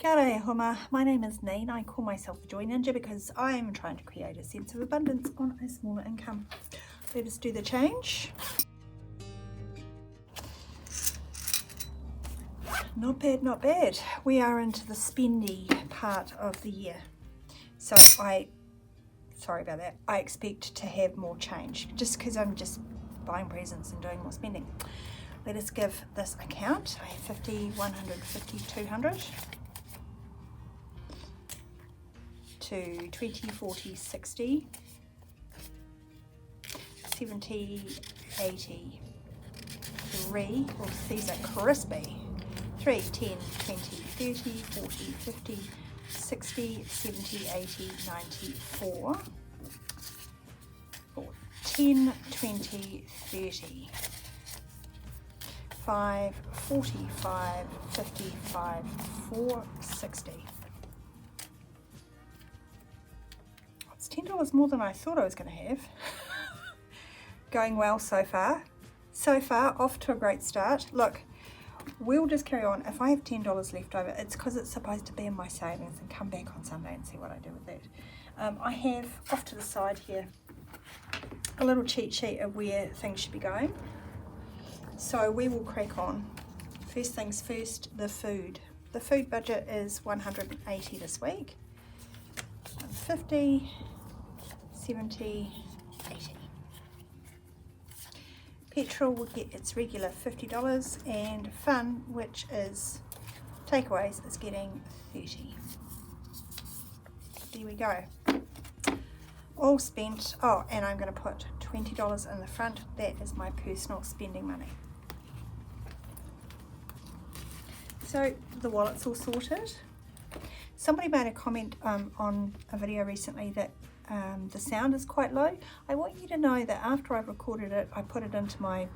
Kia ora, homa. My name is Neen. I call myself the Joy Ninja because I am trying to create a sense of abundance on a smaller income. Let us do the change. Not bad, not bad. We are into the spendy part of the year. So sorry about that. I expect to have more change just because I'm just buying presents and doing more spending. Let us give this a count. I have 50, 100, 50, 200. To 20, 40, 60, 70, 80, 3, well these are crispy, 3, 10, 20, 30, 40, 50, 60, 70, 80, 90, 4, 10, 20, 30, 5, 45, 55, 4, 60. $10 more than I thought I was going to have. Going well so far. So far, off to a great start. Look, we'll just carry on. If I have $10 left over, it's because it's supposed to be in my savings and come back on Sunday and see what I do with that. I have off to the side here a little cheat sheet of where things should be going. So we will crack on. First things first, the food. The food budget is $180 this week. 150, 70, 80. Petrol will get its regular $50 and fun, which is takeaways, is getting 30. There we go. All spent. Oh, and I'm going to put $20 in the front. That is my personal spending money. So the wallet's all sorted. Somebody made a comment on a video recently that the sound is quite low. I want you to know that after I've recorded it, I put it into my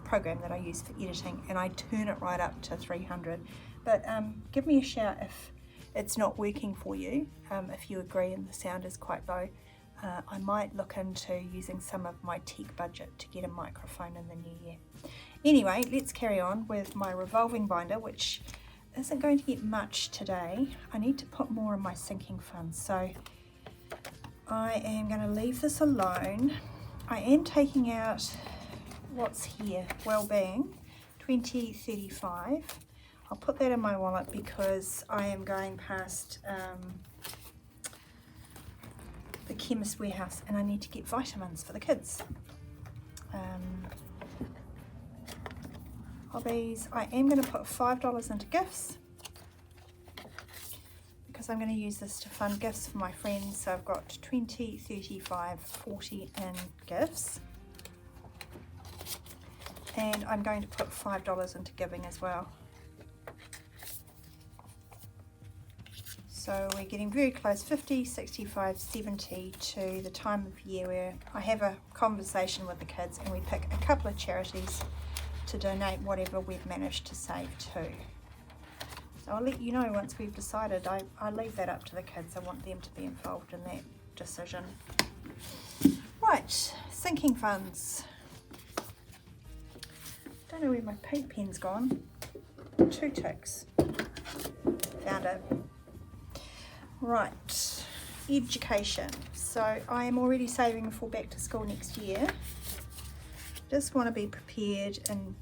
program that I use for editing and I turn it right up to 300. But give me a shout if it's not working for you, if you agree and the sound is quite low. I might look into using some of my tech budget to get a microphone in the new year. Anyway, let's carry on with my revolving binder, which isn't going to get much today. I need to put more in my sinking funds, so I am going to leave this alone. I am taking out what's here, well-being, 20.35. I'll put that in my wallet because I am going past the chemist warehouse and I need to get vitamins for the kids. Hobbies, I am going to put $5 into gifts because I'm going to use this to fund gifts for my friends. So I've got 20, 35, 40 in gifts. And I'm going to put $5 into giving as well. So we're getting very close, 50, 65, 70 to the time of year where I have a conversation with the kids and we pick a couple of charities to donate whatever we've managed to save to. So I'll let you know once we've decided. I leave that up to the kids. I want them to be involved in that decision. Right, sinking funds. Don't know where my paint pen's gone. 2 ticks. Found it. Right, education. So I am already saving for back to school next year. Just want to be prepared in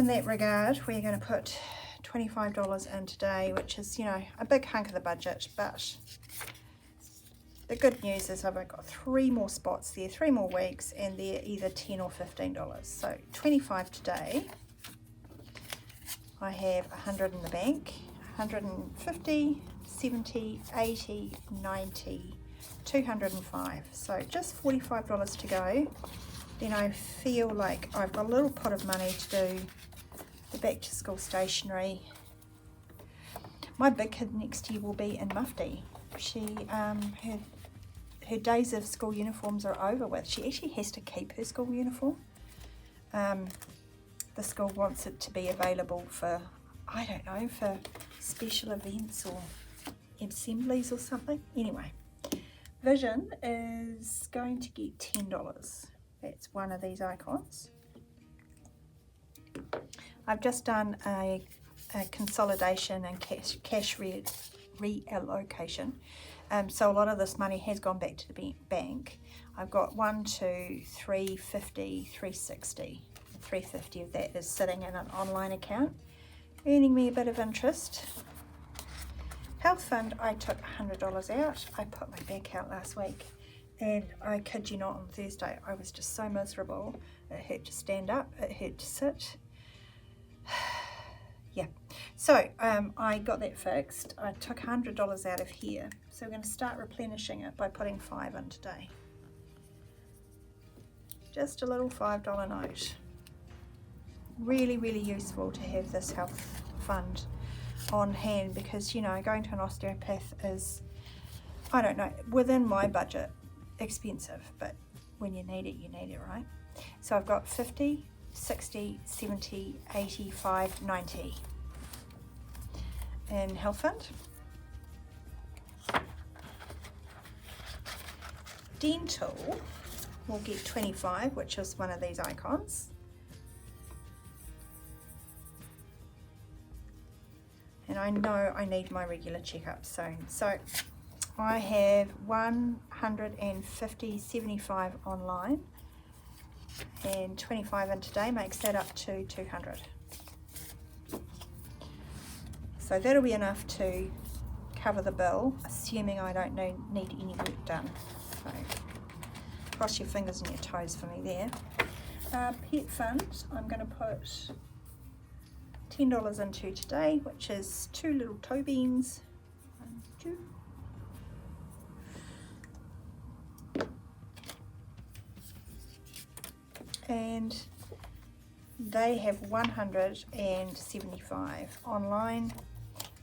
that regard. We're going to put $25 in today, which is, you know, a big hunk of the budget, but the good news is I've got 3 more spots there, 3 more weeks, and they're either $10 or $15. So 25 today. I have 100 in the bank, 150, 70, 80, 90, 205. So just $45 to go. Then I feel like I've got a little pot of money to do the back to school stationery. My big kid next year will be in mufti. She her days of school uniforms are over with. She actually has to keep her school uniform. The school wants it to be available for, I don't know, for special events or assemblies or something. Anyway, Vision is going to get $10. That's one of these icons. I've just done a consolidation and cash reallocation. So a lot of this money has gone back to the bank. I've got 1, 2, 350, 360. 350 of that is sitting in an online account, earning me a bit of interest. Health fund, I took $100 out. I put my bank out last week, and I kid you not, on Thursday I was just so miserable. It hurt to stand up, it hurt to sit. Yeah, so I got that fixed. I took $100 out of here, so we're going to start replenishing it by putting 5 in today. Just a little $5 note. Really, really useful to have this health fund on hand, because, you know, going to an osteopath is, I don't know, within my budget, expensive, but when you need it, right? So I've got 50, 60, 70, 85, 90 in health fund. Dental will get 25, which is one of these icons. And I know I need my regular checkups soon. So I have 150, 75 online, and 25 in today makes that up to 200. So that'll be enough to cover the bill, assuming I don't need any work done. So cross your fingers and your toes for me there. Pet fund, I'm going to put $10 into today, which is 2 little toe beans. 1, 2. And they have 175 online,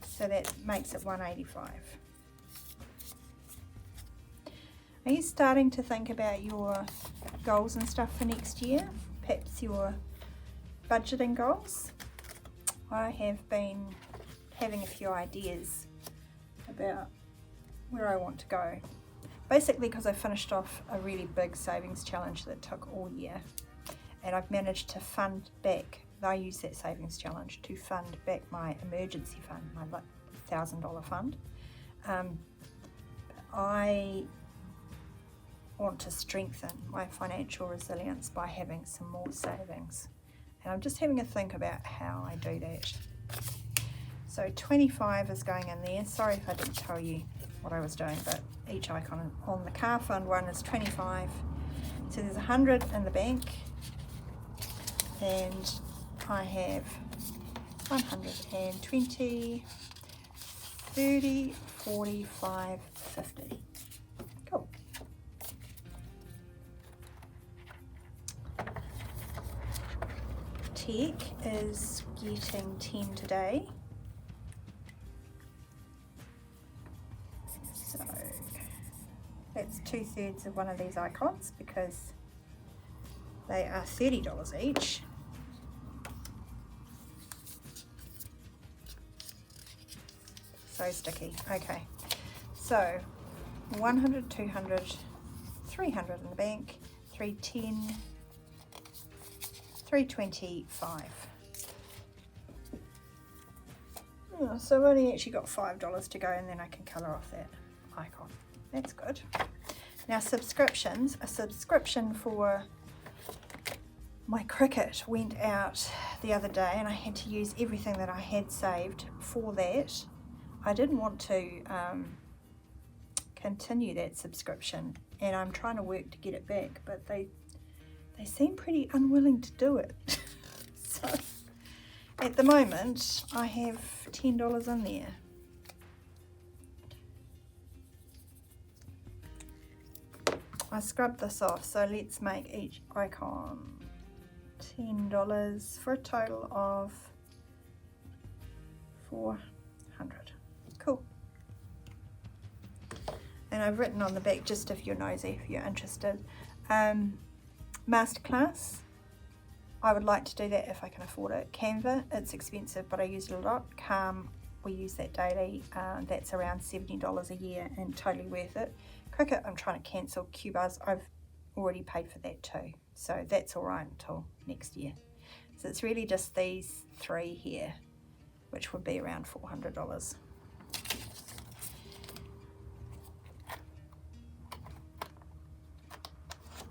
so that makes it 185. Are you starting to think about your goals and stuff for next year? Perhaps your budgeting goals? I have been having a few ideas about where I want to go. Basically because I finished off a really big savings challenge that took all year, and I've managed to fund back, I use that savings challenge to fund back my emergency fund, my $1,000 fund. I want to strengthen my financial resilience by having some more savings. And I'm just having a think about how I do that. So 25 is going in there. Sorry if I didn't tell you what I was doing, but each icon on the car fund one is 25. So there's 100 in the bank, and I have 120, 30, 45, 50. Cool. Tech is getting 10 today. So that's 2/3 of one of these icons, because they are $30 each. So sticky. Okay, so 100, 200, 300 in the bank, 310, 325. Oh, so I've only actually got $5 to go, and then I can colour off that icon. That's good. Now subscriptions. A subscription for my cricket went out the other day, and I had to use everything that I had saved for that. I didn't want to continue that subscription, and I'm trying to work to get it back, but they seem pretty unwilling to do it. So at the moment I have $10 in there. I scrubbed this off, so let's make each icon $10 for a total of 400. Cool. And I've written on the back, just if you're nosy, if you're interested, masterclass. I would like to do that if I can afford it. Canva, it's expensive, but I use it a lot. Calm, we use that daily. That's around $70 a year and totally worth it. Cricket, I'm trying to cancel. Q-Buzz, I've already paid for that too, so that's all right until next year. So it's really just these three here which would be around $400.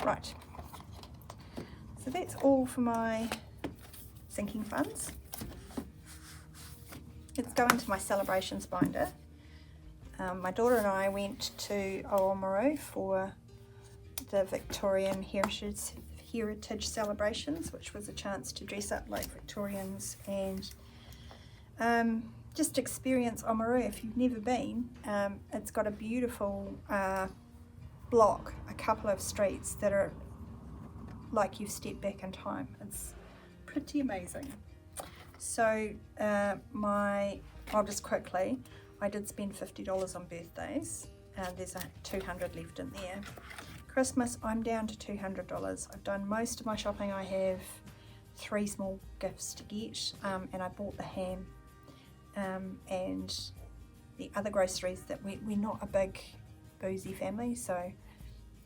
Right, so that's all for my sinking funds. Let's go into my celebrations binder. My daughter and I went to Aotearoa for the Victorian Heritage celebrations, which was a chance to dress up like Victorians and just experience Aotearoa. If you've never been, it's got a beautiful block, a couple of streets that are like you've stepped back in time. It's pretty amazing. So I'll just quickly, I did spend $50 on birthdays. There's a 200 left in there. Christmas, I'm down to $200. I've done most of my shopping. I have 3 small gifts to get, and I bought the ham and the other groceries that we're not a big boozy family, so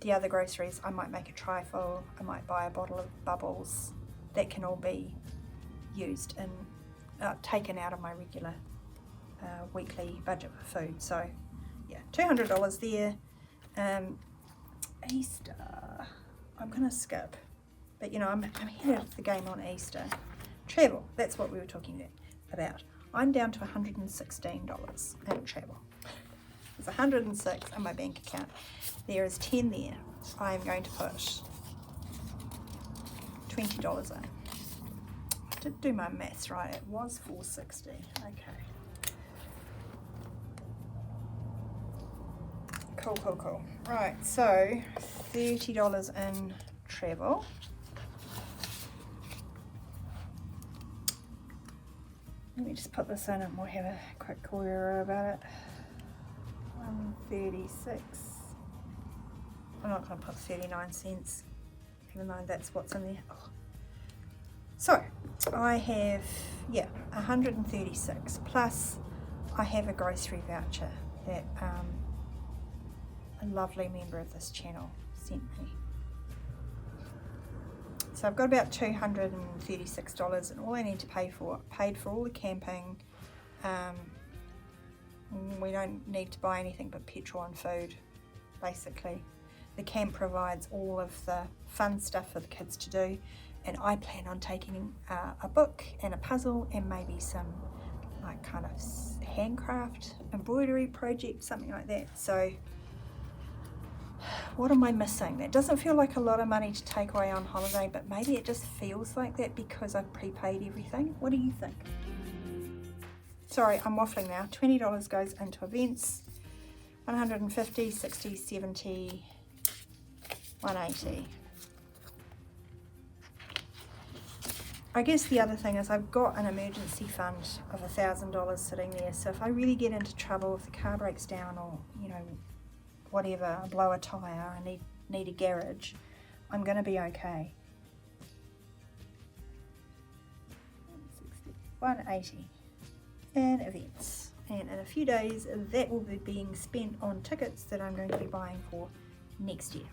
the other groceries, I might make a trifle, I might buy a bottle of bubbles. That can all be used and taken out of my regular weekly budget for food. So yeah, $200 there. Easter, I'm gonna skip, but you know, I'm ahead of the game on Easter. Travel, that's what we were talking about. I'm down to $116 in travel. There's 106 in my bank account. There is 10 there. I am going to put $20 in. I did do my maths right. It was $460. Okay. Cool. Right, so $30 in travel. Let me just put this in and we'll have a quick query about it. 136. I'm not going to put 39 cents, even though that's what's in there. Oh. So I have, yeah, 136 plus I have a grocery voucher that a lovely member of this channel sent me. So I've got about $236, and all I need to paid for all the camping. We don't need to buy anything but petrol and food, basically. The camp provides all of the fun stuff for the kids to do, and I plan on taking a book and a puzzle and maybe some like kind of handcraft embroidery project, something like that. So what am I missing? That doesn't feel like a lot of money to take away on holiday, but maybe it just feels like that because I've prepaid everything. What do you think? Sorry, I'm waffling now. $20 goes into events. 150, 60, 70, 180. I guess the other thing is I've got an emergency fund of $1,000 sitting there. So if I really get into trouble, if the car breaks down or, you know, whatever, I blow a tyre, I need a garage, I'm going to be okay. 180 and events. And in a few days, that will be being spent on tickets that I'm going to be buying for next year.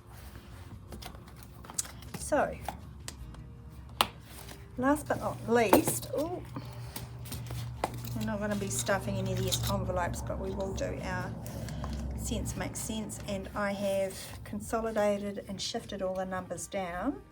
So, last but not least, we're not going to be stuffing any of these envelopes, but we will do our cents make sense, and I have consolidated and shifted all the numbers down.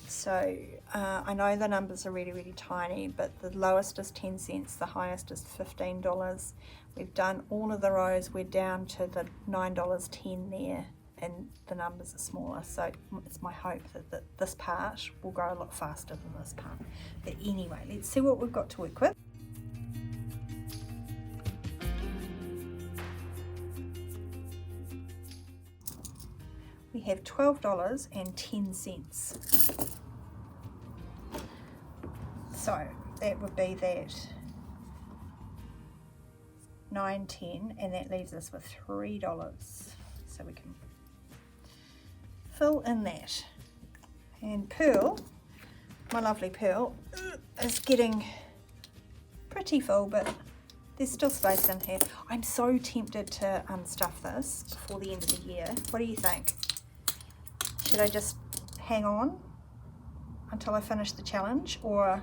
So I know the numbers are really, really tiny, but the lowest is 10 cents, the highest is $15. We've done all of the rows, we're down to the $9.10 there, and the numbers are smaller. So it's my hope that this part will go a lot faster than this part. But anyway, let's see what we've got to work with. We have $12.10. So that would be that 9.10, and that leaves us with $3. So we can fill in that. And Pearl, my lovely Pearl, is getting pretty full, but there's still space in here. I'm so tempted to unstuff this before the end of the year. What do you think? Should I just hang on until I finish the challenge, or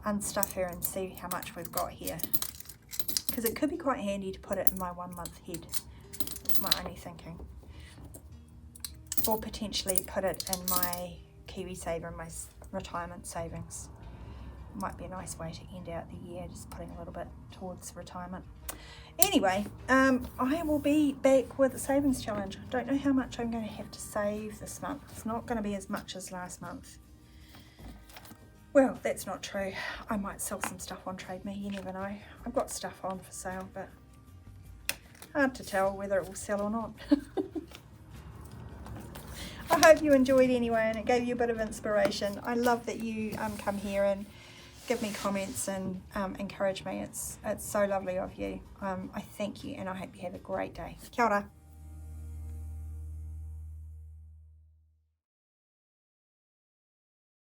unstuff her and see how much we've got here, because it could be quite handy to put it in my 1 month head. That's my only thinking. Or potentially put it in my Kiwi saver and my retirement savings. Might be a nice way to end out the year, just putting a little bit towards retirement. Anyway, I will be back with a savings challenge. I don't know how much I'm going to have to save this month. It's not going to be as much as last month. Well, that's not true. I might sell some stuff on Trade Me, you never know. I've got stuff on for sale, but hard to tell whether it will sell or not. I hope you enjoyed anyway, and it gave you a bit of inspiration. I love that you come here and give me comments and encourage me. It's so lovely of you. I thank you, and I hope you have a great day. Kia ora.